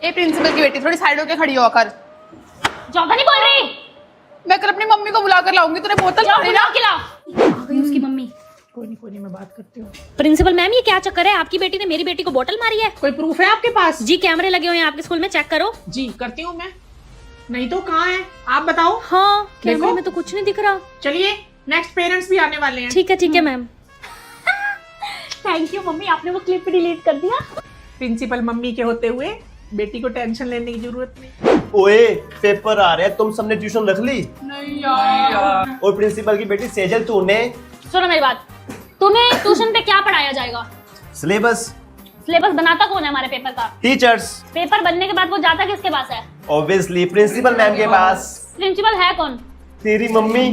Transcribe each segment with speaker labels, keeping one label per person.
Speaker 1: ए principal की बेटी थोड़ी साइड होके खड़ी होकर।
Speaker 2: ज्यादा नहीं बोल रही।
Speaker 1: मैं कल अपनी मम्मी को बुला कर लाऊंगी, तूने बोतल
Speaker 2: जाओ बुलाओ खिलाओ। आ गई उसकी मम्मी।
Speaker 1: कोई नहीं मैं बात करती हूँ।
Speaker 2: प्रिंसिपल मैम, ये क्या चक्कर है? आपकी बेटी ने मेरी बेटी को बोतल मारी है।
Speaker 3: कोई प्रूफ है आपके पास?
Speaker 2: जी कैमरे लगे हुए हैं आपके स्कूल में, चेक करो।
Speaker 3: जी करती हूँ मैं, नहीं तो कहाँ है आप बताओ।
Speaker 2: हाँ कैमरे
Speaker 3: देखो।
Speaker 2: में तो कुछ नहीं दिख रहा।
Speaker 3: चलिए नेक्स्ट पेरेंट्स भी आने वाले हैं।
Speaker 2: ठीक है मैम। थैंक यू मम्मी, आपने वो क्लिप डिलीट कर दिया।
Speaker 3: प्रिंसिपल मम्मी के होते हुए बेटी को टेंशन लेने की जरूरत नहीं।
Speaker 4: ओए पेपर आ रहे हैं, तुम सबने ट्यूशन रख ली?
Speaker 1: नहीं यार।
Speaker 4: और प्रिंसिपल की बेटी सेजल तूने?
Speaker 2: सुनो मेरी बात, तुम्हें ट्यूशन पे क्या पढ़ाया जाएगा?
Speaker 4: सिलेबस।
Speaker 2: सिलेबस बनाता कौन है हमारे पेपर का?
Speaker 4: टीचर्स।
Speaker 2: पेपर बनने के बाद वो जाता किसके पास है?
Speaker 4: ऑब्वियसली प्रिंसिपल मैम के पास।
Speaker 2: प्रिंसिपल है कौन?
Speaker 4: तेरी मम्मी।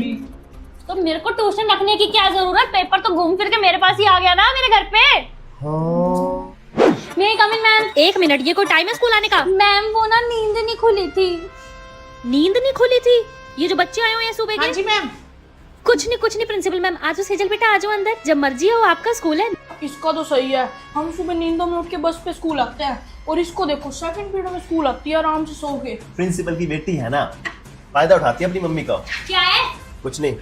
Speaker 2: तो मेरे को ट्यूशन रखने की क्या जरूरत? पेपर तो घूम फिर के मेरे पास ही आ गया ना, मेरे घर पे।
Speaker 4: हाँ।
Speaker 2: मैं कम इन मैम। एक मिनट, ये कोई टाइम है स्कूल आने का? मैम वो ना नींद नहीं खुली थी। नींद नहीं खुली थी? ये जो बच्चे आए हुए हैं सुबह
Speaker 3: हाँ
Speaker 2: के?
Speaker 3: जी मैम।
Speaker 2: कुछ नहीं प्रिंसिपल मैम, आज सेजल बेटा आ जाओ अंदर, जब मर्जी हो, आपका स्कूल है।
Speaker 1: इसका तो सही है, हम सुबह नींदों में उठ के बस पे स्कूल आते हैं, और इसको देखो सेकंड पीरियड में स्कूल आती है आराम से सो के।
Speaker 4: प्रिंसिपल की बेटी है ना, फायदा उठाती है अपनी मम्मी का।
Speaker 2: क्या है?
Speaker 4: कुछ नहीं।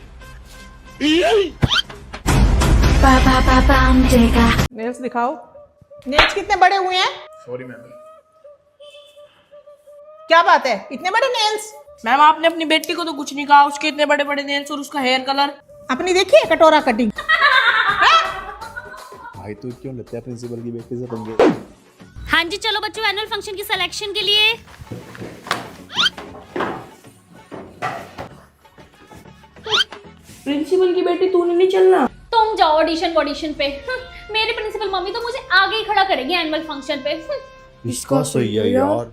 Speaker 3: नेल्स दिखाओ। नेल्स कितने बड़े हुए हैं?
Speaker 4: Sorry ma'am.
Speaker 3: क्या बात है, इतने बड़े नेल्स?
Speaker 1: मैम आपने अपनी बेटी को तो कुछ नहीं कहा, उसके इतने बड़े बड़े नेल्स और उसका हेयर कलर।
Speaker 3: अपनी देखी है कटोरा कटिंग?
Speaker 4: भाई तू क्यों लेता है प्रिंसिपल की बेटी से पंगे?
Speaker 2: हाँ जी चलो बच्चों, एनुअल फंक्शन की सिलेक्शन के लिए।
Speaker 1: प्रिंसिपल की बेटी तूने नहीं चलना।
Speaker 2: तुम जाओ ऑडिशन पे। मेरी प्रिंसिपल मम्मी तो मुझे आगे ही खड़ा करेगी एनुअल फंक्शन पे।
Speaker 4: इसका सही है यार।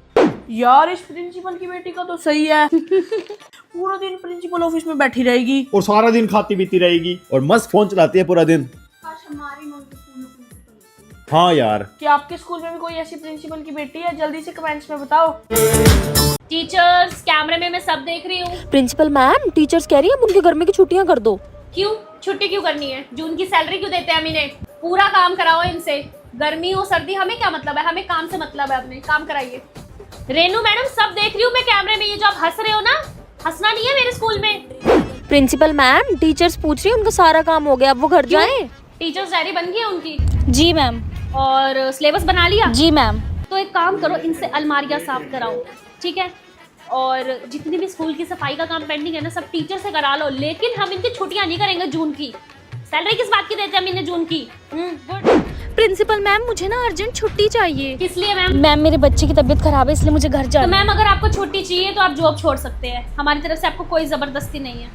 Speaker 1: यार इस प्रिंसिपल की बेटी का तो सही है। पूरा दिन प्रिंसिपल ऑफिस में बैठी रहेगी
Speaker 4: और सारा दिन खाती पीती रहेगी और मस्त फोन चलाती है पूरा दिन। हाँ यार।
Speaker 1: क्या आपके स्कूल में भी कोई ऐसी प्रिंसिपल की बेटी है? जल्दी से कमेंट्स में बताओ।
Speaker 2: टीचर्स कैमरे में मैं सब देख रही हूँ।
Speaker 5: प्रिंसिपल मैम, टीचर्स कह रही है उनके घर में की छुट्टियां कर दो।
Speaker 2: क्यों छुट्टी क्यों करनी है? जून की सैलरी क्यों देते हैं हम इन्हें? पूरा काम कराओ इनसे, गर्मी हो सर्दी हमें क्या मतलब है, हमें काम से मतलब है, अपने काम कराइए। रेनू मैडम सब देख रही हूँ मैं कैमरे में, ये जो आप हंस रहे हो ना, हंसना नहीं है मेरे स्कूल में।
Speaker 5: प्रिंसिपल मैम, टीचर्स पूछ रही है उनका सारा काम हो गया, अब वो घर जाएं।
Speaker 2: टीचर्स डायरी बन गई है उनकी?
Speaker 5: जी मैम।
Speaker 2: और सिलेबस बना लिया?
Speaker 5: जी मैम।
Speaker 2: तो एक काम करो, इनसे अलमारियां साफ कराओ, ठीक है? और जितनी भी स्कूल की सफाई का काम पेंडिंग है ना, सब टीचर से करा लो, लेकिन हम इनकी छुट्टियां नहीं करेंगे जून की। सैलरी किस बात की देते हैं हम इन्हें जून की? गुड।
Speaker 5: प्रिंसिपल मैम, मुझे ना अर्जेंट छुट्टी चाहिए।
Speaker 2: किस लिए मैम?
Speaker 5: मैम मेरे बच्चे की तबीयत खराब है, इसलिए मुझे घर
Speaker 2: तो
Speaker 5: जाना है।
Speaker 2: मैम अगर आपको छुट्टी चाहिए तो आप जॉब छोड़ सकते हैं, हमारी तरफ से आपको कोई जबरदस्ती नहीं है।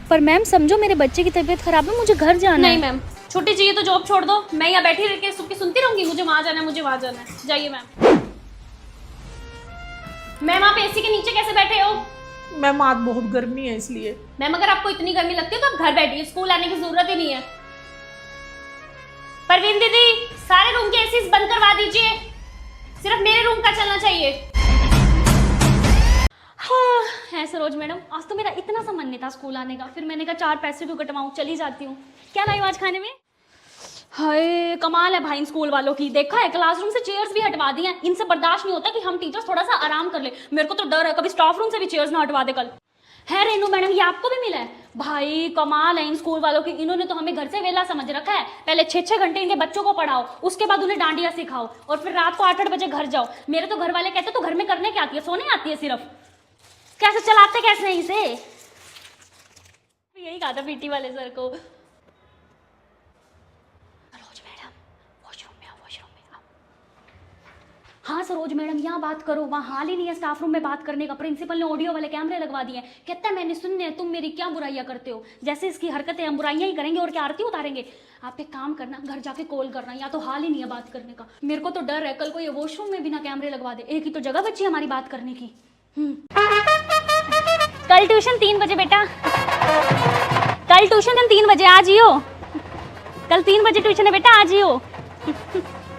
Speaker 5: पर मैम समझो, मेरे बच्चे की तबीयत खराब है, मुझे घर जाना
Speaker 2: नहीं
Speaker 5: है।
Speaker 2: मैम, छुट्टी चाहिए तो जॉब छोड़ दो। मैं यहाँ बैठी रह के सुनती रहूंगी, मुझे वहां जाना है, मुझे वहां जाना है। जाइए मैम। मैम आप एसी के नीचे कैसे बैठे हो?
Speaker 3: मैम आज बहुत गर्मी है इसलिए।
Speaker 2: मैम अगर आपको इतनी गर्मी लगती है तो आप घर बैठिए, स्कूल आने की जरूरत ही नहीं है। परवीन दीदी, सारे रूम के एसीज बंद करवा दीजिए, सिर्फ मेरे रूम का चलना चाहिए। हाँ, है सरोज मैडम, आज तो मेरा इतना सा मन नहीं था स्कूल आने का, फिर मैंने कहा 4 पैसे क्यों कटवाऊं, चली जाती हूँ। क्या लाई आज खाने में? हाय कमाल है भाई इन स्कूल वालों की, देखा है क्लासरूम से चेयर्स भी हटवा दी हैं। इनसे बर्दाश्त नहीं होता कि हम टीचर्स थोड़ा सा आराम कर ले। मेरे को तो डर है कभी स्टाफ रूम से भी चेयर्स ना हटवा दे कल। है रेनू मैडम, ये आपको भी मिला है? भाई कमाल है इन स्कूल वालों की, इन्होंने तो हमें घर से वेला समझ रखा है। पहले 6-6 घंटे इनके बच्चों को पढ़ाओ, उसके बाद उन्हें डांडिया सिखाओ, और फिर रात को 8-8 बजे घर जाओ। मेरे तो घर वाले कहते तो घर में करने क्या आती है, सोने आती है सिर्फ। कैसे चलाते कैसे नहीं से? यही कहा था पीटी वाले सर को। सरोज मैडम वॉशरूम में आओ। हाँ सरोज मैडम, यहाँ बात करो, वहाँ हाल ही नहीं है स्टाफ रूम में बात करने का। प्रिंसिपल ने ऑडियो वाले कैमरे लगवा दिए हैं, कहता है मैंने सुनने, तुम मेरी क्या बुराइयां करते हो। जैसे इसकी हरकतें हम बुराइयां ही करेंगे और क्या आरती उतारेंगे। आप एक काम करना, घर जाके कॉल करना, या तो हाल ही नहीं है बात करने का। मेरे को तो डर है कल को ये वॉशरूम में बिना कैमरे लगवा दे, एक ही तो जगह बची हमारी बात करने की। कल ट्यूशन 3 बजे बेटा, कल ट्यूशन 3 बजे आ जियो। कल 3 बजे ट्यूशन है बेटा, आ जियो।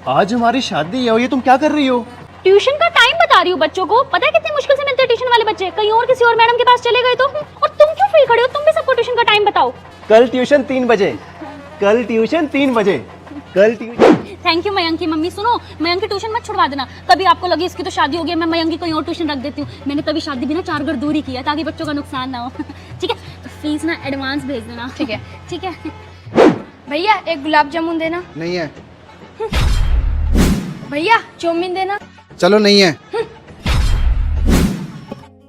Speaker 4: आज हमारी शादी है और ये तुम क्या कर रही हो?
Speaker 2: ट्यूशन का टाइम बता रही हूँ बच्चों को, पता है कितनी मुश्किल से मिलते हैं ट्यूशन वाले बच्चे। कहीं और किसी और मैडम के पास चले गए तो, और तुम क्यों फ्री खड़े हो? तुम भी सबको ट्यूशन का टाइम बताओ।
Speaker 4: कल ट्यूशन 3 बजे, कल ट्यूशन 3 बजे, कल ट्यूशन।
Speaker 2: थैंक यू मयंक की मम्मी। सुनो, मयंक की ट्यूशन मत छुड़वा देना। कभी आपको लगे इसकी तो शादी हो गई, मैं मयंक की कहीं और ट्यूशन रख देती हूँ। मैंने तभी शादी भी ना 4 घर दूर ही किया ताकि बच्चों का नुकसान ना हो। ठीक है, तो फीस ना एडवांस भेज देना।
Speaker 1: ठीक है।
Speaker 2: ठीक है
Speaker 1: भैया एक गुलाब जामुन देना।
Speaker 6: नहीं है।
Speaker 1: भैया चाउमीन देना।
Speaker 6: चलो नहीं है।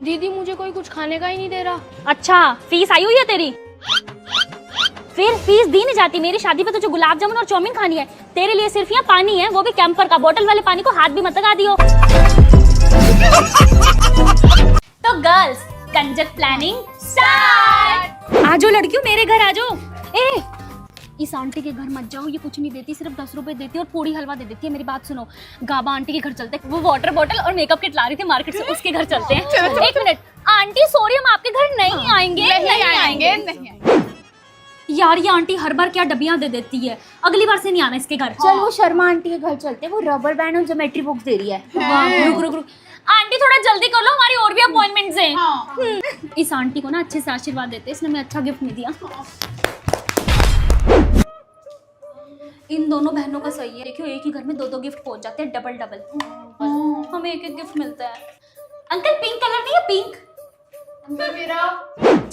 Speaker 1: दीदी मुझे कोई कुछ खाने का ही नहीं दे रहा।
Speaker 2: अच्छा, फीस आई हुई है तेरी? फिर फीस दी नहीं जाती। मेरी शादी पे तुझे गुलाब जामुन और चाउमीन खानी है, तेरे लिए सिर्फ यहाँ पानी है, वो भी कैंपर का। बोतल वाले पानी को हाथ भी मत लगा दियो। तो गर्ल्स, कंजक प्लानिंग स्टार्ट। आ जाओ लड़कियों, मेरे घर आ जाओ। ए, इस आंटी के घर मत जाओ, ये कुछ नहीं देती, सिर्फ 10 रुपए देती है और पूरी हलवा दे देती है। मेरी बात सुनो, गाबा आंटी के घर चलते हैं। वो वाटर बॉटल और मेकअप किट ला रही थी मार्केट से, उसके घर चलते हैं। एक मिनट आंटी, सॉरी हम आपके घर नहीं आएंगे। नहीं आएंगे। यार ये आंटी हर बार क्या डबियां दे देती है, अगली बार से नहीं आना इसके घर।
Speaker 5: चल वो शर्मा आंटी के घर चलते हैं, वो रबर बैंड और ज्योमेट्री बुक्स दे रही है।
Speaker 2: रुक रुक रुक, आंटी थोड़ा जल्दी कर लो, हमारी और भी अपॉइंटमेंट्स हैं। इस आंटी को ना अच्छे से आशीर्वाद देते, इसने हमें अच्छा गिफ्ट नहीं दिया। इन दोनों बहनों का सही है, देखियो एक ही घर में 2-2 गिफ्ट पहुंच जाते हैं, डबल डबल। हमें एक गिफ्ट मिलता है। अंकल पिंक कलर नहीं है? पिंक।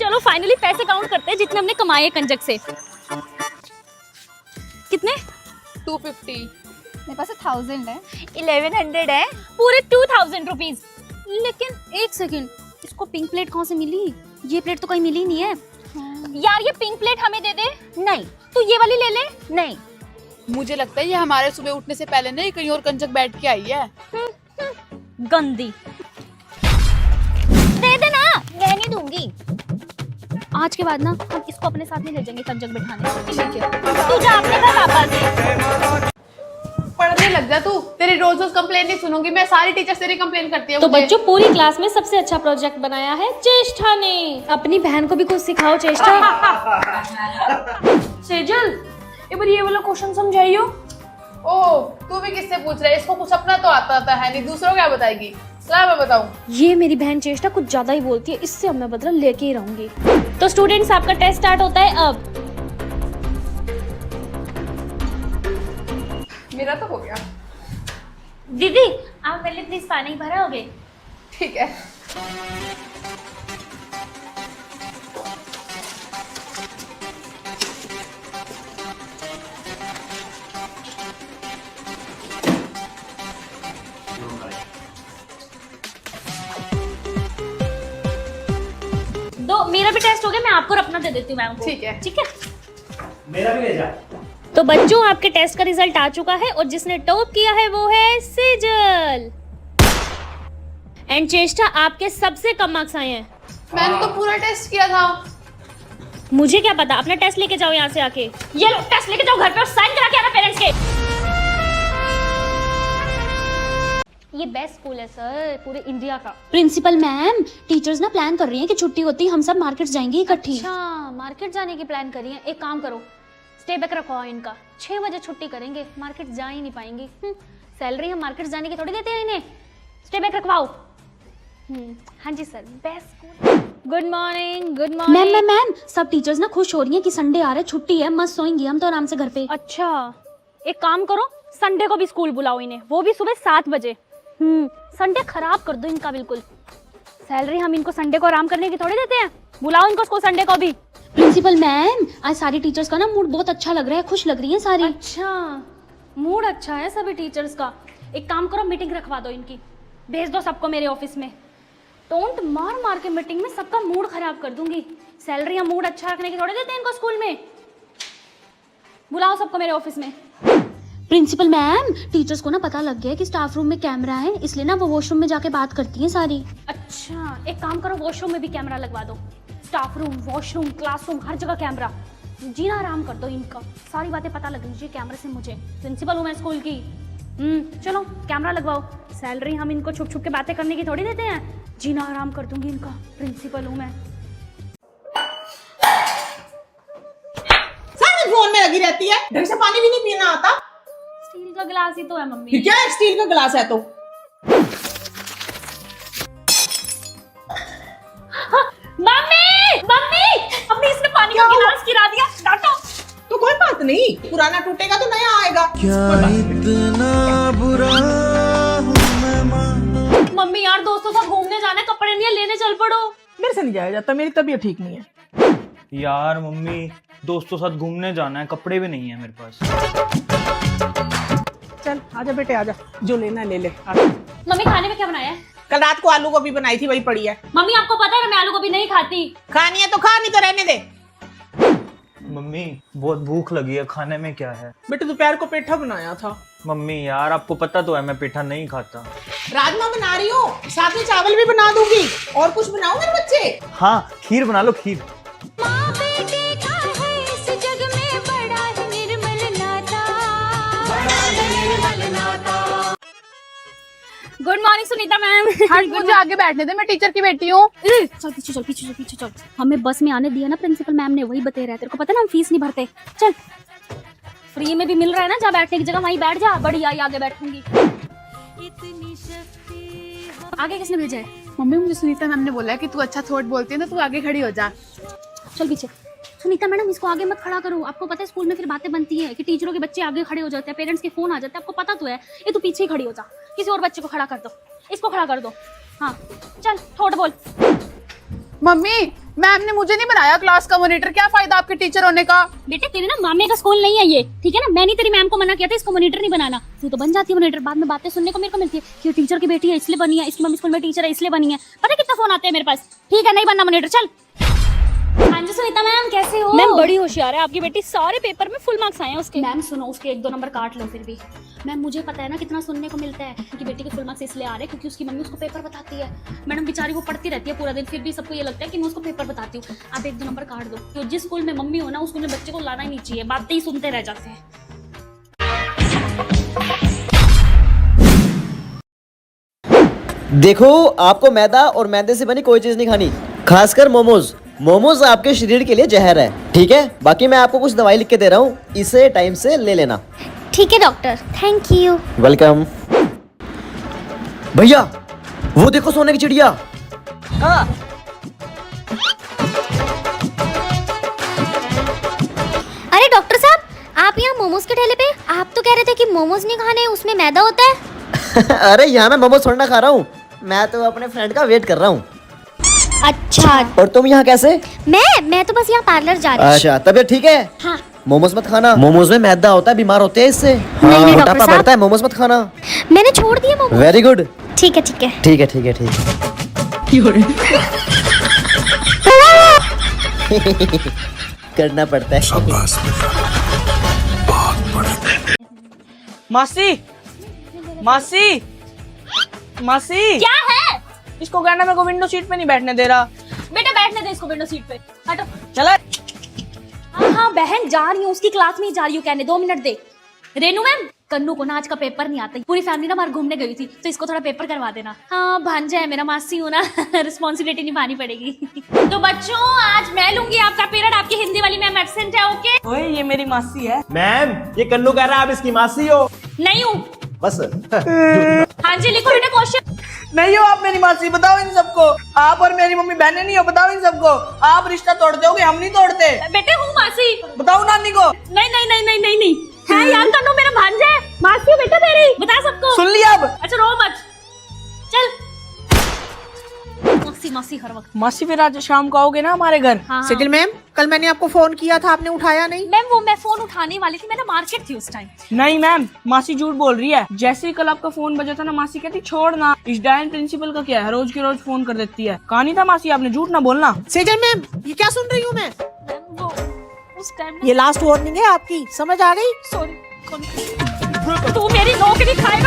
Speaker 2: चलो फाइनली पैसे काउंट करते हैं जितने हमने कमाए कंजक से। कितने?
Speaker 1: 250।
Speaker 7: मेरे पास 1000 है।
Speaker 5: 1100 है।
Speaker 2: पूरे 2000 रुपीज। लेकिन एक सेकंड, इसको पिंक प्लेट कहाँ से मिली? ये प्लेट तो कहीं मिली नहीं है। यार ये पिंक प्लेट हमें दे दे।
Speaker 5: नहीं।
Speaker 2: तो ये वाली ले ले।
Speaker 5: नहीं।
Speaker 7: मुझे लगता है ये हमारे सुबह उठने से पहले ना कहीं और कंजक बैठ के आई है।
Speaker 2: गंदी। दे देना।
Speaker 5: मैं नहीं दूंगी।
Speaker 2: आज के बाद ना हम इसको अपने साथ नहीं ले जाएंगे कंजक बिठाने। ठीक है, तू जा अपने घर वापस।
Speaker 7: पढ़ने लग जा तू, तेरी रोज रोज कंप्लेन नहीं सुनूंगी मैं, सारी टीचर्स तेरी कंप्लेन करती है।
Speaker 2: तो बच्चों, पूरी क्लास में सबसे अच्छा प्रोजेक्ट बनाया है चेष्टा ने। अपनी बहन को भी कुछ सिखाओ चेष्टा।
Speaker 1: सेजल एक बार ये वाला क्वेश्चन समझाइयो।
Speaker 7: ओ, तू भी किससे पूछ रहा है? इसको कुछ अपना तो आता है नहीं, दूसरों क्या बताएगी? चला मैं बताऊं।
Speaker 2: ये मेरी बहन चेष्टा कुछ ज्यादा ही बोलती है, इससे अब मैं बदला लेके ही रहूंगी। तो स्टूडेंट्स, आपका टेस्ट स्टार्ट होता है अब।
Speaker 7: मेरा तो हो गया।
Speaker 2: दीदी आप पहले प्लीज पानी भराओगे?
Speaker 7: ठीक है।
Speaker 2: दो, मेरा भी टेस्ट हो गया, मैं आपको अपना दे देती हूँ मैम को।
Speaker 7: ठीक है।
Speaker 2: ठीक है।
Speaker 4: मेरा भी ले जा।
Speaker 2: तो बच्चों, आपके टेस्ट का रिजल्ट आ चुका है और जिसने टॉप किया है वो है सेजल। एंड चेष्टा, आपके सबसे कम मार्क्स आए हैं।
Speaker 7: मैंने तो पूरा टेस्ट किया था।
Speaker 2: मुझे क्या पता, अपना टेस्ट लेके जाओ यहाँ से आके। ये लो टेस्ट लेके जाओ घर पे और साइन करा के आना पेरेंट्स के। ये बेस्ट स्कूल है सर पूरे इंडिया का। प्रिंसिपल मैम, टीचर्स ना प्लान कर रही हैं कि छुट्टी होती है हम सब मार्केट जाएंगे इकट्ठी। अच्छा, मार्केट जाने की प्लान करी है। एक काम करो, स्टे बैक रखवाओ इनका। 6 बजे छुट्टी करेंगे, मार्केट जा ही नहीं पाएंगी। सैलरी हम मार्केट जाने की थोड़ी देते हैं इन्हें। स्टे बैक रखवाओ। हाँ जी sir, best school. Good morning. Good morning. Ma'am ma'am, सब टीचर्स ना खुश हो रही हैं कि संडे आ रहा है, छुट्टी है, मस्त सोएंगी हम तो आराम से घर पे। अच्छा, एक काम करो, संडे को भी स्कूल बुलाओ इन्हें, वो भी सुबह 7 बजे। संडे खराब कर दो इनका बिल्कुल। सैलरी हम इनको संडे को आराम करने की थोड़ी देते हैं, बुलाओ इनको स्कूल संडे को भी। प्रिंसिपल मैम, आज सारी टीचर्स का ना मूड बहुत अच्छा लग रहा है, खुश लग रही हैं सारी। अच्छा, मूड अच्छा है सभी टीचर्स का। एक काम करो, मीटिंग रखवा दो इनकी, भेज दो सबको मेरे ऑफिस में। टोंट मार मार के मीटिंग में सबका मूड खराब कर दूंगी। सैलरी हम मूड अच्छा रखने की थोड़ी देते हैं इनको स्कूल में। बुलाओ सबको मेरे ऑफिस में। प्रिंसिपल मैम, टीचर्स को ना पता लग गया है कि स्टाफ रूम में कैमरा है, इसलिए ना वो वॉशरूम में जाके बात करती हैं सारी। अच्छा, एक काम करो, वॉशरूम में भी कैमरा लगवा दो। स्टाफ रूम, वॉशरूम, क्लासरूम, हर जगह कैमरा। जीना आराम कर दो इनका, सारी बातें पता लगनी चाहिए कैमरे से मुझे। प्रिंसिपल हूँ मैं स्कूल की। चलो कैमरा लगवाओ। सैलरी हम इनको छुप छुप के बातें करने की थोड़ी देते हैं, जीना आराम कर दूंगी इनका, प्रिंसिपल हूँ मैं।
Speaker 3: सारी फोन में लगी रहती है, ढंग से पानी भी नहीं पीना आता।
Speaker 2: स्टील का गिलास ही तो है मम्मी।
Speaker 3: ये क्या है, स्टील का गिलास है तो?
Speaker 2: मम्मी मम्मी, अम्मी इसने पानी का गिलास गिरा दिया, डांटो।
Speaker 3: तो कोई बात बात नहीं, पुराना टूटेगा तो नया आएगा।
Speaker 2: मम्मी यार दोस्तों साथ घूमने जाना है, कपड़े नहीं है, लेने चल पड़ो।
Speaker 3: मेरे से नहीं जाया जाता, मेरी तबीयत ठीक नहीं है।
Speaker 6: यार मम्मी दोस्तों साथ घूमने जाना है, कपड़े भी नहीं है मेरे पास।
Speaker 3: चल आजा बेटे आजा, जो लेना ले ले।
Speaker 2: मम्मी खाने में क्या बनाया है?
Speaker 3: कल रात को आलू गोभी बनाई थी, वही पड़ी है।
Speaker 2: मम्मी आपको पता है ना मैं आलू गोभी नहीं खाती।
Speaker 3: खानी है तो खा, नहीं तो रहने दे।
Speaker 6: मम्मी बहुत भूख लगी है, खाने में क्या है?
Speaker 3: बेटे दोपहर को पेठा बनाया था।
Speaker 6: मम्मी यार आपको पता तो है मैं पेठा नहीं खाता।
Speaker 3: राजमा बना रही हूँ, साथ में चावल भी बना दूंगी। और कुछ बनाओ मेरे बच्चे।
Speaker 6: हाँ खीर बना लो, खीर।
Speaker 2: Good morning Sunita ma'am.
Speaker 7: हाँ मुझे आगे बैठने दे, मैं टीचर की बेटी हूँ।
Speaker 2: चल पीछे चल, पीछे चल, पीछे चल। हमें बस में आने दिया ना प्रिंसिपल मैम ने, वही बता रहा है। तेरे को पता ना हम फीस नहीं भरते। चल फ्री में भी मिल रहा है ना, जहाँ बैठने की जगह वहीं बैठ जा। बढ़िया आगे बैठूंगी। आगे किसने भेजा है?
Speaker 7: मम्मी मुझे सुनीता मैम ने बोला है कि तू अच्छा थोट बोलती है ना, तू आगे खड़ी हो जा।
Speaker 2: चल पीछे। सुनीता मैडम इसको आगे मत खड़ा करो। आपको पता है स्कूल में फिर बातें बनती है कि टीचरों के बच्चे आगे खड़े हो जाते हैं, पेरेंट्स के फोन आ जाते हैं। आपको पता तो है। ये तू पीछे ही खड़ी हो जा, किसी और बच्चे को खड़ा कर दो। इसको खड़ा कर दो। हाँ चल थोड़ा बोल।
Speaker 7: मम्मी मैम ने मुझे नहीं बनाया क्लास का मॉनिटर, क्या फायदा आपके टीचर होने का?
Speaker 2: बेटे तेरे ना मामे का स्कूल नहीं है ये, ठीक है ना? मैंने तेरी मैम को मना किया था इसको मॉनिटर नहीं बनाना। तू तो बन जाती है मॉनिटर, बाद में बातें सुनने को मेरे को मिलती है कि टीचर की बेटी है इसलिए बनी है, इसकी मम्मी स्कूल में टीचर है इसलिए बनी है। पता है कितना फोन आते हैं मेरे पास। ठीक है नहीं बनना मॉनिटर, चल। हाँ जी सुनीता मैम कैसे हो?
Speaker 5: मैम बड़ी होशियार है आपकी बेटी, सारे पेपर में फुल मार्क्स आए हैं उसके।
Speaker 2: मैम सुनो उसके 1-2 नंबर काट लो फिर भी। मैम मुझे पता है ना कितना सुनने को मिलता है कि बेटी के फुल मार्क्स इसलिए आ रहे हैं क्योंकि उसकी मम्मी उसको पेपर बताती है। मैडम बेचारी वो पढ़ती रहती है पूरा दिन, फिर भी सबको ये लगता है कि मैं उसको पेपर बताती हूँ। आप 1-2 नंबर काट दो। तो जिस स्कूल में मम्मी हो ना उस स्कूल में बच्चे को लाना ही नहीं चाहिए, बातें ही सुनते रह जाते हैं।
Speaker 8: देखो आपको मैदा और मैदे से बनी कोई चीज नहीं खानी, खासकर मोमोज। मोमोज आपके शरीर के लिए जहर है, ठीक है? बाकी मैं आपको कुछ दवाई लिख के दे रहा हूँ, इसे टाइम से ले लेना।
Speaker 5: ठीक है डॉक्टर, थैंक यू।
Speaker 8: वेलकम। भैया वो देखो सोने की चिड़िया।
Speaker 3: हाँ
Speaker 5: अरे डॉक्टर साहब आप यहाँ मोमोज के ठेले पे, आप तो कह रहे थे कि मोमोज नहीं खाने, उसमें मैदा होता है।
Speaker 8: अरे यहाँ मैं मोमोज थोड़ा ना खा रहा हूँ, मैं तो अपने फ्रेंड का वेट कर रहा हूँ।
Speaker 5: अच्छा
Speaker 8: और तुम यहाँ कैसे?
Speaker 5: मैं तो बस यहाँ पार्लर जा रही हूँ।
Speaker 8: अच्छा तबीयत ठीक है?
Speaker 5: हाँ।
Speaker 8: मोमोज मत खाना, मोमोज में मैदा होता है, बीमार होते हैं इससे।
Speaker 5: नहीं,
Speaker 8: हाँ,
Speaker 5: डॉक्टर
Speaker 8: मोटापा
Speaker 5: साहब।
Speaker 8: बढ़ता है, मोमोज मत खाना।
Speaker 5: मैंने छोड़ दिए मोमोज।
Speaker 8: Very good.
Speaker 5: ठीक है ठीक है।
Speaker 8: ठीक है ठीक है ठीक है। करना पड़ता है।
Speaker 3: मासी मासी मासी,
Speaker 2: क्या है?
Speaker 3: इसको कहना मेरे को विंडो सीट पे नहीं बैठने दे रहा।
Speaker 2: बेटा बैठने दे इसको विंडो सीट पे। हटो।
Speaker 3: चला।
Speaker 2: हाँ बहन जा रही हूँ, उसकी क्लास में ही जा रही हूँ कहने। 2 मिनट दे। रेनू मैम कन्नू को ना आज का पेपर नहीं आता, पूरी फैमिली ना बाहर घूमने गई थी, तो इसको थोड़ा पेपर करवा देना। हाँ भांजा है मेरा, मासी हूँ ना, रिस्पॉन्सिबिलिटी निभानी पड़ेगी। तो बच्चों आज मैं लूंगी आपका पीरियड, आपकी हिंदी वाली मैम एब्सेंट है। ओके
Speaker 3: ओए ये मेरी मासी है।
Speaker 4: मैम ये कन्नू कह रहा है आप इसकी मासी हो।
Speaker 2: नहीं हूँ।
Speaker 4: बस
Speaker 2: हाँ जी लिखो बेटा क्वेश्चन।
Speaker 3: नहीं हो आप मेरी मासी, बताओ इन सबको। आप और मेरी मम्मी बहनें नहीं हो, बताओ इन सबको। आप रिश्ता तोड़ दोगे, हम नहीं तोड़ते।
Speaker 2: बेटे हूँ मासी।
Speaker 3: बताओ नानी को।
Speaker 2: नहीं नहीं नहीं नहीं नहीं नहीं है यार, कन्नू मेरा भांजा है, मासी बेटा तेरी, बता सबको।
Speaker 3: सुन लिया अब।
Speaker 2: अच्छा रो मत, चल। मासी मासी हर वक्त।
Speaker 3: मासी फिर आज शाम को आओगे ना हमारे घर?
Speaker 2: हाँ।
Speaker 3: सेकिल मैम कल मैंने आपको फोन किया था, आपने उठाया नहीं।
Speaker 2: मैम वो मैं फोन उठाने वाली थी, मैं ना मार्केट थी उस टाइम।
Speaker 3: नहीं मैम मासी झूठ बोल रही है। जैसे ही कल आपका फोन बजा था ना, मासी कहती छोड़ ना, इस डायन प्रिंसिपल का क्या है, रोज के रोज फोन कर देती है। कहानी था मासी, आपने झूठ ना बोलना। सेजल मैम ये क्या सुन रही हूँ मैं?
Speaker 2: मैम वो उस टाइम
Speaker 3: ये लास्ट वार्निंग है आपकी, समझ आ गई?
Speaker 2: सॉरी। तू मेरी नौकरी खाए